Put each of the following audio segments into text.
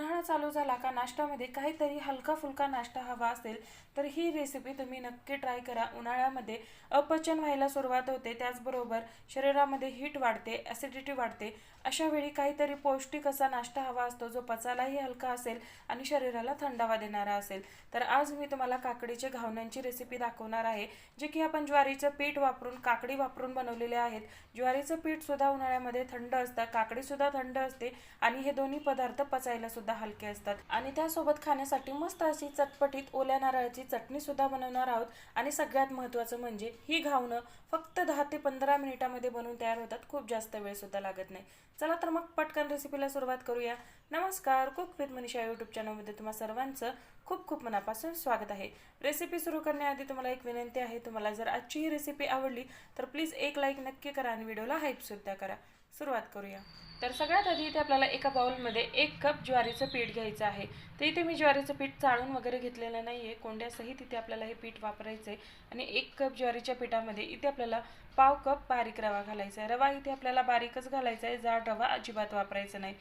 उन्हाळा चालू झाला का नाश्त्यामध्ये काहीतरी हलका फुलका नाश्ता हवा असेल तर ही रेसिपी तुम्ही नक्की ट्राय करा। उन्हाळ्यामध्ये अपचन व्हायला सुरुवात होते, त्याचबरोबर शरीरामध्ये हीट वाढते, ॲसिडिटी वाढते। अशा वेळी काहीतरी पौष्टिक असा नाश्ता हवा असतो जो पचायलाही हलका असेल आणि शरीराला थंडावा देणारा असेल। तर आज मी तुम्हाला काकडीचे घावण्यांची रेसिपी दाखवणार आहे, जे की आपण ज्वारीचं पीठ वापरून काकडी वापरून बनवलेले आहेत। ज्वारीचं पीठ सुद्धा उन्हाळ्यामध्ये थंड असतं, काकडी सुद्धा थंड असते आणि हे दोन्ही पदार्थ पचायला सुद्धा हलके असतात। आणि त्यासोबत खाण्यासाठी मस्त अशी चटपटीत ओल्या नारळाची चटणी सुद्धा बनवणार आहोत। आणि सगळ्यात महत्त्वाचं म्हणजे ही घावणं फक्त 10 ते 15 मिनिटांमध्ये बनवून तयार होतात, खूप जास्त वेळ सुद्धा लागत नाही। चला तर मग पटकन रेसिपीला सुरुवात करूया। नमस्कार, कुक विथ मनीषा यूट्यूब चॅनलमध्ये तुम्हा सर्वांचं खूप खूप मनापासून स्वागत आहे। रेसिपी सुरू करण्याआधी तुम्हाला एक विनंती आहे, तुम्हाला जर आजची ही रेसिपी आवडली तर प्लीज एक लाईक नक्की करा आणि व्हिडिओला हाईप सुद्धा करा। सुरुवात करूया। तर सगळ्यात आधी इथे आपल्याला एका बाउलमध्ये 1 कप ज्वारीचं पीठ घ्यायचं आहे। तर इथे मी ज्वारीचं पीठ चाळून वगैरे घेतलेलं नाहीये, कोंड्यासहित इथे आपल्याला हे पीठ वापरायचं आहे। आणि 1 कप ज्वारीच्या पीठामध्ये इथे आपल्याला पाव कप बारीक रवा घालायचा आहे। रवा इथे आपल्याला बारीकच घालायचा आहे, जाड रवा अजिबात वापरायचा नाही।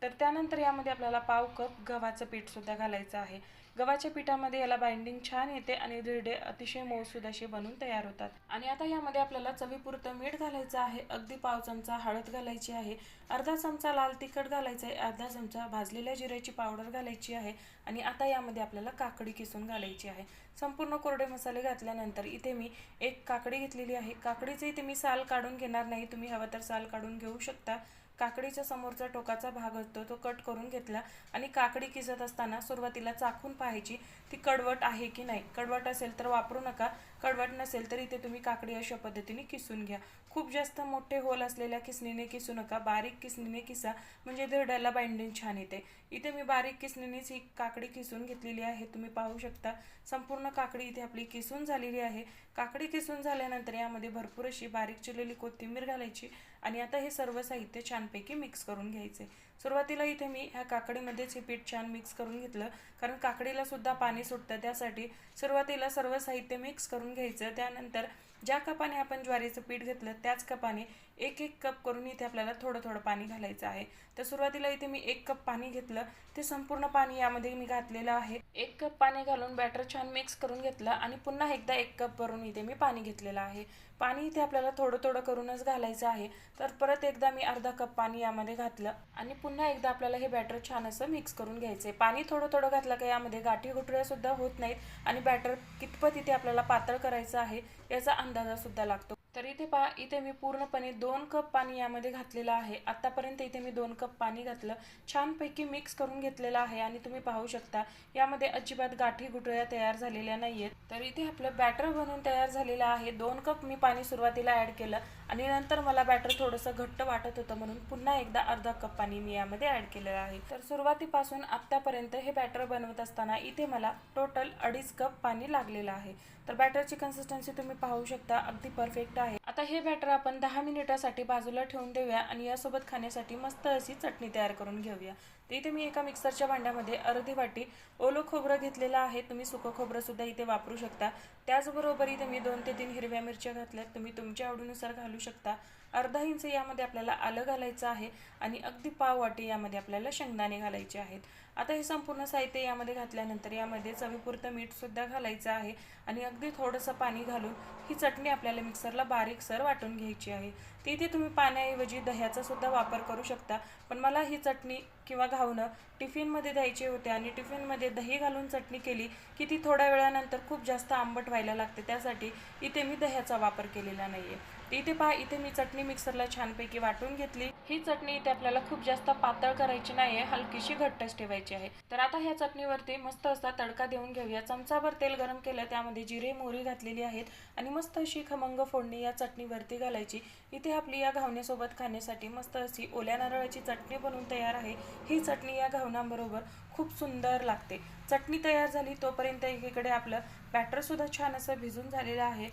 तर त्यानंतर यामध्ये आपल्याला पाव कप गव्हाचं पीठ सुद्धा घालायचं आहे। गव्हाच्या पिठामध्ये याला बाइंडिंग छान येते आणि धिरडे अतिशय मऊसूद असे बनून तयार होतात। आणि आता यामध्ये आपल्याला चवीपुरतं मीठ घालायचं आहे, अगदी पाव चमचा हळद घालायची आहे, अर्धा चमचा लाल तिखट घालायचं आहे, अर्धा चमचा भाजलेल्या जिऱ्याची पावडर घालायची आहे। आणि आता यामध्ये आपल्याला काकडी किसून घालायची आहे। संपूर्ण कोरडे मसाले घातल्यानंतर इथे मी एक काकडी घेतलेली आहे। काकडीचे इथे मी साल काढून घेणार नाही, तुम्ही हवं तर साल काढून घेऊ शकता। काकडीच्या समोरचा टोकाचा भाग असतो तो कट करून घेतला। आणि काकडी किसत असताना सुरुवातीला चाखून पाहायची ती कडवट आहे की नाही। कडवट असेल तर वापरू नका, कडवट नसेल तर इथे तुम्ही काकडी अशा पद्धतीने किसून घ्या। खूप जास्त मोठे होल असलेल्या किसणीने किसू नका, बारीक किसणीने किसा, म्हणजे धिरड्याला बाइंडिंग छान येते। इथे मी बारीक किसणीनेच ही काकडी किसून घेतलेली आहे, तुम्ही पाहू शकता। संपूर्ण काकडी इथे आपली किसून झालेली आहे। काकडी किसून झाल्यानंतर यामध्ये भरपूर अशी बारीक चिरलेली कोथिंबीर घालायची आणि आता हे सर्व साहित्य छानपैकी मिक्स करून घ्यायचे। सुरुवातीला इथे मी ह्या काकडीमध्येच हे पीठ छान मिक्स करून घेतलं, कारण काकडीला सुद्धा पाणी सुटतं, त्यासाठी सुरुवातीला सर्व साहित्य मिक्स करून घ्यायचं। त्यानंतर ज्या कपाने आपण ज्वारीचं पीठ घेतलं त्याच कपाने 1-1 कप करून इथे आपल्याला थोडं थोडं पाणी घालायचं आहे। तर सुरुवातीला इथे मी 1 कप पाणी घेतलं, ते संपूर्ण पाणी यामध्ये मी घातलेलं आहे। 1 कप पाणी घालून बॅटर छान मिक्स करून घेतलं आणि पुन्हा एकदा 1 कप भरून इथे मी पाणी घेतलेलं आहे। पाणी इथे आपल्याला थोडं थोडं करूनच घालायचं आहे। तर परत एकदा मी अर्धा कप पाणी यामध्ये घातलं आणि पुन्हा एकदा आपल्याला हे बॅटर छान असं मिक्स करून घ्यायचं आहे। पाणी थोडं थोडं घातलं का यामध्ये गाठी गुठळ्या सुद्धा होत नाहीत आणि बॅटर कितपत इथे आपल्याला पातळ करायचं आहे याचा अंदाजा सुद्धा लागतो। तर इथे पहा, इथे मी पूर्णपणे 2 कप पाणी यामध्ये घातलेलं आहे। आतापर्यंत इथे मी 2 कप पाणी घातलं, छानपैकी मिक्स करून घेतलेलं आहे आणि तुम्ही पाहू शकता यामध्ये अजिबात गाठी गुठळ्या तयार झालेल्या नाहीयेत। तर इथे आपलं बॅटर बनवून तयार झालेलं आहे। 2 कप मी पाणी सुरुवातीला ॲड केलं आणि नंतर मला बॅटर थोडंसं घट्ट वाटत होतं, म्हणून पुन्हा एकदा अर्धा कप पाणी मी यामध्ये ॲड केलेलं आहे। तर सुरुवातीपासून आत्तापर्यंत हे बॅटर बनवत असताना इथे मला टोटल 2.5 कप पाणी लागलेलं आहे। तर बॅटरची कन्सिस्टन्सी तुम्ही पाहू शकता, अगदी परफेक्ट आहे। आता हे बॅटर आपण 10 मिनिटासाठी बाजूला ठेवून देऊया आणि यासोबत खाण्यासाठी मस्त अशी चटणी तयार करून घेऊया। तर इथे मी एका मिक्सरच्या भांड्यामध्ये अर्धी वाटी ओलं खोबरं घेतलेलं आहे, तुम्ही सुकं खोबरं सुद्धा इथे वापरू शकता। त्याचबरोबर इथे मी 2 ते 3 हिरव्या मिरच्या घातल्यात, तुम्ही तुमच्या आवडीनुसार घालू शकता। अर्धा इंच यामध्ये आपल्याला आलं घालायचं आहे आणि अगदी पाव वाटी यामध्ये आपल्याला शेंगदाणे घालायचे आहेत। आता हे संपूर्ण साहित्य यामध्ये घातल्यानंतर यामध्ये चवीपुरतं मीठ सुद्धा घालायचं आहे आणि अगदी थोडंसं पाणी घालून ही चटणी आपल्याला मिक्सरला बारीकसर वाटून घ्यायची आहे। तिथे तुम्ही पाण्याऐवजी दह्याचा सुद्धा वापर करू शकता, पण मला ही चटणी किंवा घावणं टिफिनमध्ये द्यायचे होते आणि टिफिनमध्ये दही घालून चटणी केली की ती थोड्या वेळानंतर खूप जास्त आंबट व्हायला लागते, त्यासाठी इथे मी दह्याचा वापर केलेला नाहीये। इथे पहा, इथे मी चटणी मिक्सरला छानपैकी वाटून घेतली। ही चटणी इथे आपल्याला खूप जास्त पातळ करायची नाहीये, हलकीशी घट्टच ठेवायची आहे। तर आता ह्या चटणीवरती मस्त असा तडका देऊन घेऊया। चमचाभर तेल गरम केलं, त्यामध्ये जिरे मोहरी घातलेली आहेत आणि मस्त अशी खमंग फोडणी या चटणीवरती घालायची। इथे आपली या घावण्यासोबत खाण्यासाठी मस्त अशी ओल्या नारळाची चटणी बनवून तयार आहे। ही चटणी या घावणांबरोबर खूप सुंदर लागते। चटणी तयार झाली तोपर्यंत एकीकडे आपलं बॅटर सुद्धा छान असं भिजून झालेलं आहे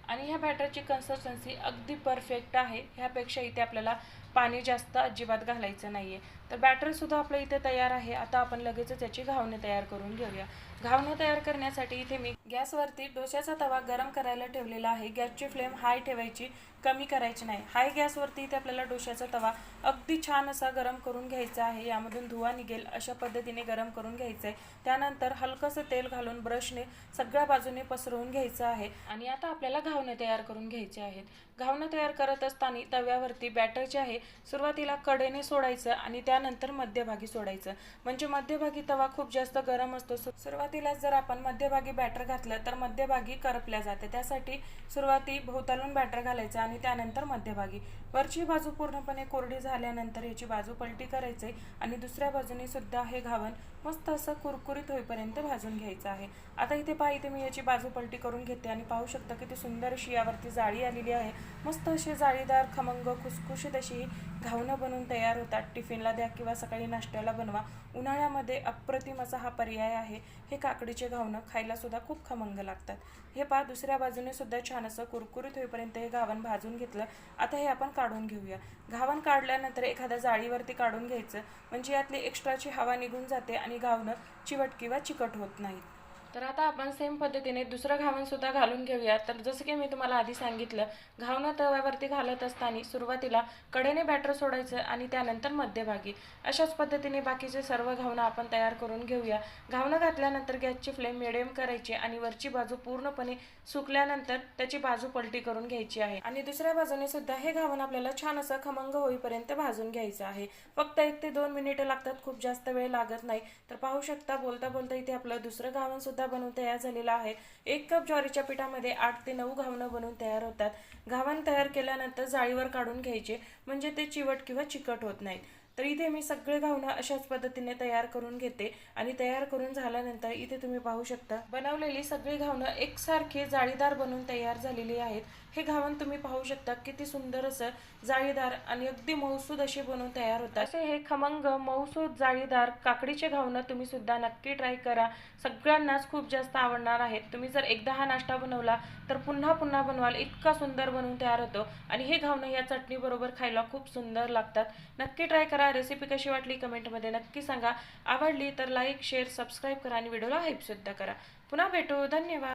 आणि ह्या बॅटरची कन्सिस्टन्सी अगदी परफेक्ट आहे। ह्यापेक्षा इथे आपल्याला पाणी जास्त अजिबात घालायचं नाहीये। तर बॅटरसुद्धा आपलं इथे तयार आहे. आता आपण लगेचच याची घावणे तयार करून घेऊया. घावणं तयार करण्यासाठी इथे मी गॅसवरती डोश्याचा तवा गरम करायला ठेवलेला आहे. गॅसची फ्लेम हाय ठेवायची, कमी करायची नाही. हाय गॅसवरती इथे आपल्याला डोश्याचा तवा अगदी छान असा गरम करून घ्यायचा आहे. यामधून धुवा निघेल अशा पद्धतीने गरम करून घ्यायचं आहे. त्यानंतर हलकंसं तेल घालून ब्रशने सगळ्या बाजूने पसरवून घ्यायचं आहे. आणि आता आपल्याला घावणे तयार करून घ्यायचे आहेत. घावणं तयार करत असताना तव्यावरती बॅटर जे आहे सुरुवातीला कडेने सोडायचं आणि त्यानंतर मध्यभागी सोडायचं. म्हणजे मध्यभागी तवा खूप जास्त गरम असतो. सुरुवातीलाच जर आपण मध्यभागी बॅटर घातलं तर मध्यभागी करपल्या जाते. त्यासाठी सुरुवाती भोवतालून बॅटर घालायचं आणि त्यानंतर मध्यभागी. वरची बाजू पूर्णपणे कोरडी झाल्यानंतर याची बाजू पलटी करायची आणि दुसऱ्या बाजूने सुद्धा हे घावण मस्त असं कुरकुरीत होईपर्यंत भाजून घ्यायचं आहे. आता इथे इथे मी याची बाजू पलटी करून घेते आणि पाहू शकता किती सुंदर अशी यावरती जाळी आलेली आहे. मस्त अशी जाळीदार खमंग खुसखुशीत अशी घावणं बनवून तयार होतात. टिफिनला द्या किंवा सकाळी नाश्त्याला बनवा. उन्हाळ्यामध्ये अप्रतिम असा हा पर्याय आहे. हे काकडीचे घावणं खायला सुद्धा खूप खमंग लागतात. हे दुसऱ्या बाजूने सुद्धा छान असं कुरकुरीत होईपर्यंत हे घावण भाजून घेतलं. आता हे आपण काढून घेऊया. घावण काढल्यानंतर एखाद्या जाळीवरती काढून घ्यायचं, म्हणजे यातली एक्स्ट्राची हवा निघून जाते आणि घावणं चिवट किंवा चिकट होत नाही. तर आता आपण सेम पद्धतीने दुसरं घावण सुद्धा घालून घेऊया. तर जसं की मी तुम्हाला आधी सांगितलं, घावणं तव्यावरती घालत असताना सुरुवातीला कडेने बॅटर सोडायचं आणि त्यानंतर मध्यभागी. अशाच पद्धतीने बाकीचे सर्व घावणं आपण तयार करून घेऊया. घावणं घातल्यानंतर गॅसची फ्लेम मिडियम करायची आणि वरची बाजू पूर्णपणे सुकल्यानंतर त्याची बाजू पलटी करून घ्यायची आहे. आणि दुसऱ्या बाजूने सुद्धा हे घावण आपल्याला छान असं खमंग होईपर्यंत भाजून घ्यायचं आहे. फक्त 1 ते 2 मिनिटं लागतात, खूप जास्त वेळ लागत नाही. तर पाहू शकता बोलता बोलता इथे आपलं दुसरं घावण सुद्धा बनवून तयार झालेलं आहे. 1 कप ज्वारीच्या पिठामध्ये 8 ते 9 घावणं बनवून तयार होतात. घावण तयार केल्यानंतर जाळीवर काढून घ्यायचे, म्हणजे ते चिवट किंवा चिकट होत नाहीत. तर इथे मी सगळे घावणं अशाच पद्धतीने तयार करून घेते आणि तयार करून झाल्यानंतर इथे तुम्ही पाहू शकता बनवलेली सगळी घावणं एकसारखी जाळीदार बनवून तयार झालेली आहेत. हे घावण तुम्ही पाहू शकता किती सुंदर असं जाळीदार आणि अगदी मऊसूद अशी बनवून तयार होतात. असे हे खमंग मऊसूद जाळीदार काकडीचे घावणं तुम्ही सुद्धा नक्की ट्राय करा. सगळ्यांनाच खूप जास्त आवडणार आहेत. तुम्ही जर एकदा हा नाश्ता बनवला तर पुन्हा पुन्हा बनवाल, इतका सुंदर बनवून तयार होतो. आणि हे घावणं या चटणी बरोबर खायला खूप सुंदर लागतात. नक्की ट्राय करा. रेसिपी कशी वाटली कमेंटमध्ये नक्की सांगा. आवडली तर लाईक शेअर सबस्क्राईब करा आणि व्हिडिओला हाईप सुद्धा करा. पुन्हा भेटू. धन्यवाद.